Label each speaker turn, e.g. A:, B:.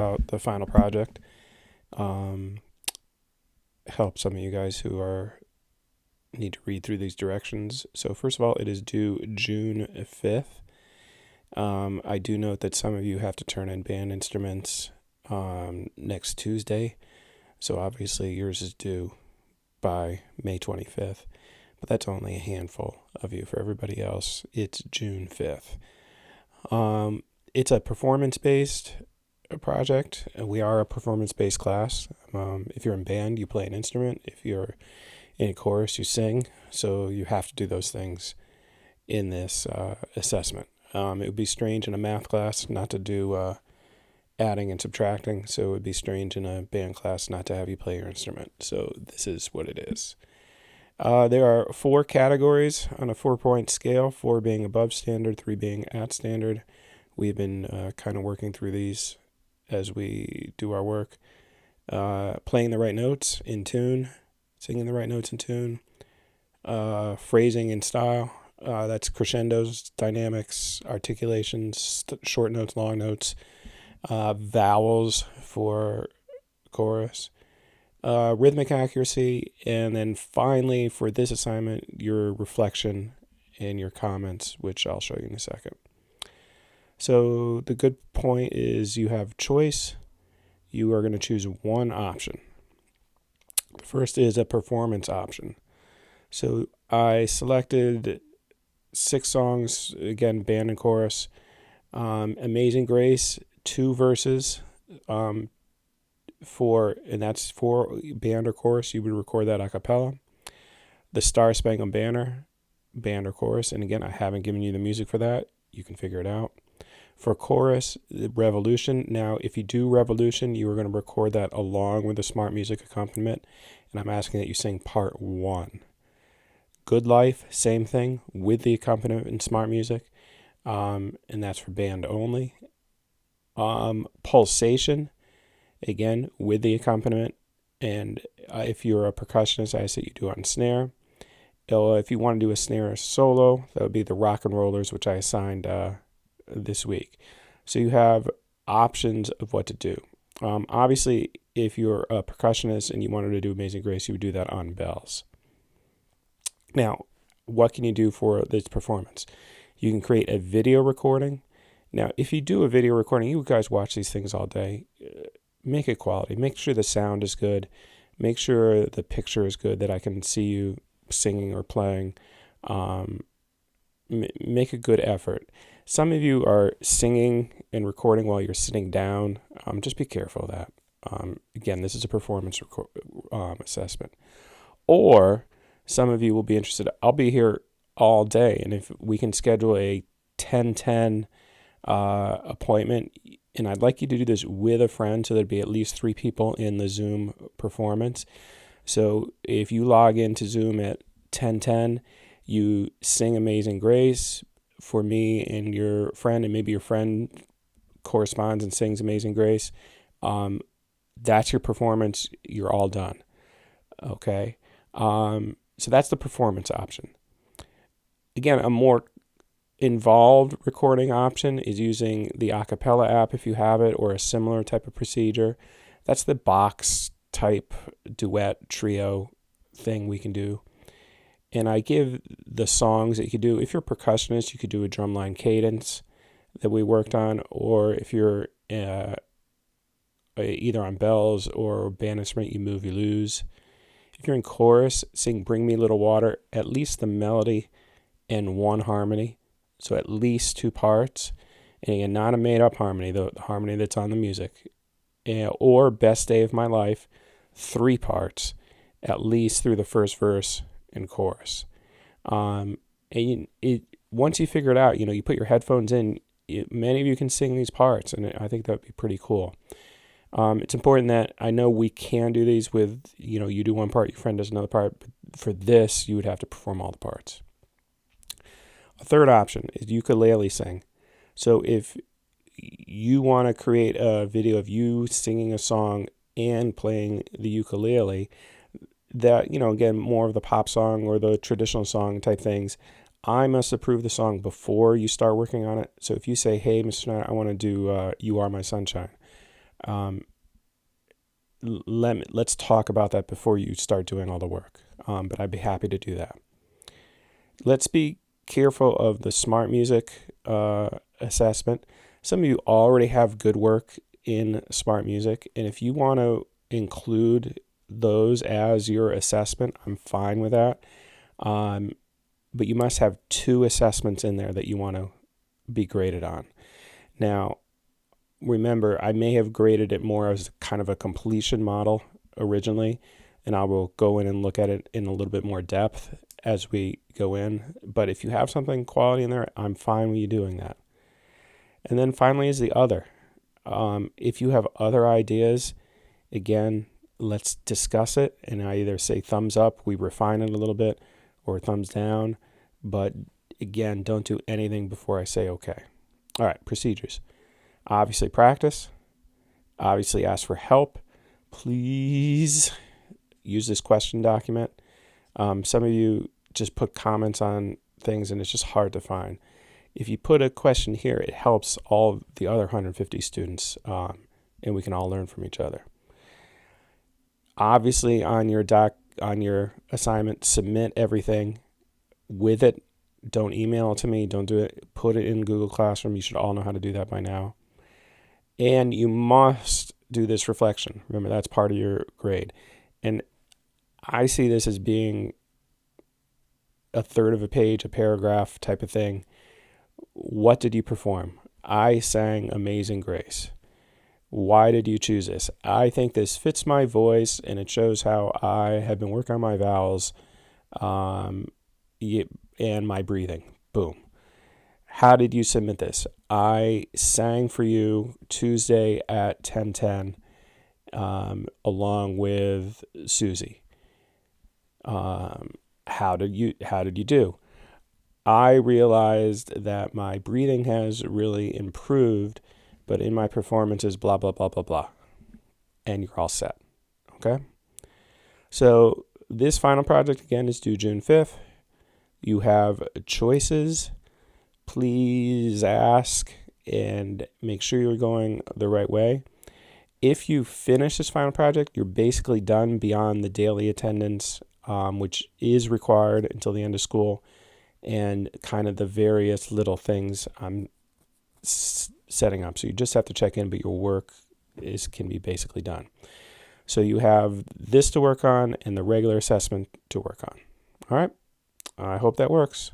A: about the final project. Um, Help some of you guys who are need to read through these directions. So first of all, it is due June 5th. I do note that some of you have to turn in band instruments next Tuesday. So obviously yours is due by May 25th. But that's only a handful of you. For everybody else, it's June 5th. It's a performance-based project. We are a performance-based class. If you're in band, you play an instrument. If you're in a chorus, you sing. So you have to do those things in this assessment. It would be strange in a math class not to do adding and subtracting. So it would be strange in a band class not to have you play your instrument. So this is what it is. There are 4 categories on a 4-point scale, 4 being above standard, 3 being at standard. We've been kind of working through these as we do our work. Playing the right notes in tune, singing the right notes in tune, phrasing in style. That's crescendos, dynamics, articulations, short notes, long notes, vowels for chorus. Rhythmic accuracy, and then finally for this assignment, your reflection and your comments, which I'll show you in a second. So the good point is you have choice. You are going to choose one option. The first is a performance option. So I selected 6 songs, again, band and chorus. Amazing Grace, 2 verses. And that's for band or chorus. You would record that a cappella. The Star Spangled Banner, band or chorus. And again, I haven't given you the music for that. You can figure it out. For chorus, Revolution. Now, if you do Revolution, you are going to record that along with the smart music accompaniment. And I'm asking that you sing part 1. Good Life, same thing with the accompaniment and smart music. And that's for band only. Pulsation, again, with the accompaniment. And if you're a percussionist, I say you do it on snare. If you want to do a snare solo, that would be the Rock and Rollers, which I assigned this week. So you have options of what to do. Obviously, if you're a percussionist and you wanted to do Amazing Grace, you would do that on bells. Now, what can you do for this performance? You can create a video recording. Now, if you do a video recording, you guys watch these things all day. Make it quality. Make sure the sound is good. Make sure the picture is good, that I can see you singing or playing. Make a good effort. Some of you are singing and recording while you're sitting down. Just be careful of that. Again, this is a performance assessment. Or some of you will be interested. I'll be here all day, and if we can schedule a 10-10 appointment, and I'd like you to do this with a friend, so there'd be at least 3 people in the Zoom performance. So if you log into Zoom at 10:10, you sing Amazing Grace for me and your friend, and maybe your friend corresponds and sings Amazing Grace. That's your performance. You're all done. Okay. So that's the performance option. Again, a more involved recording option is using the acapella app if you have it, or a similar type of procedure. That's the box type duet trio thing we can do. And I give the songs that you could do. If you're a percussionist, you could do a drumline cadence that we worked on, or if you're either on bells or band instrument, you move, you lose. If you're in chorus, sing Bring Me a Little Water, at least the melody and 1 harmony. So at least 2 parts. And again, not a made-up harmony, the harmony that's on the music. Or Best Day of My Life, 3 parts, at least through the first verse and chorus. Once you figure it out, you put your headphones in, many of you can sing these parts, and I think that would be pretty cool. It's important that I know we can do these with, you do one part, your friend does another part, but for this, you would have to perform all the parts. A third option is ukulele sing. So if you want to create a video of you singing a song and playing the ukulele, that, again, more of the pop song or the traditional song type things, I must approve the song before you start working on it. So if you say, hey, Mr. Schneider, I want to do You Are My Sunshine, Um, let's talk about that before you start doing all the work. But I'd be happy to do that. Let's be careful of the smart music assessment. Some of you already have good work in smart music, and if you want to include those as your assessment, I'm fine with that. But you must have 2 assessments in there that you want to be graded on. Now, remember, I may have graded it more as kind of a completion model originally, and I will go in and look at it in a little bit more depth as we go in. But if you have something quality in there, I'm fine with you doing that. And then finally is the other. If you have other ideas, again, let's discuss it. And I either say thumbs up, we refine it a little bit, or thumbs down. But again, don't do anything before I say okay. All right, procedures. Obviously practice. Obviously ask for help. Please use this question document. Some of you just put comments on things and it's just hard to find. If you put a question here, it helps all the other 150 students, and we can all learn from each other. Obviously, on your assignment, submit everything with it. Don't email it to me. Don't do it. Put it in Google Classroom. You should all know how to do that by now. And you must do this reflection. Remember, that's part of your grade. And I see this as being a third of a page, a paragraph type of thing. What did you perform? I sang Amazing Grace. Why did you choose this? I think this fits my voice and it shows how I have been working on my vowels and my breathing. Boom. How did you submit this? I sang for you Tuesday at 10:10 along with Susie. How did you do? I realized that my breathing has really improved, but in my performances, blah, blah, blah, blah, blah. And you're all set. Okay? So this final project, again, is due June 5th. You have choices. Please ask and make sure you're going the right way. If you finish this final project, you're basically done beyond the daily attendance, which is required until the end of school, and kind of the various little things I'm setting up. So you just have to check in, but your work can be basically done. So you have this to work on and the regular assessment to work on. All right. I hope that works.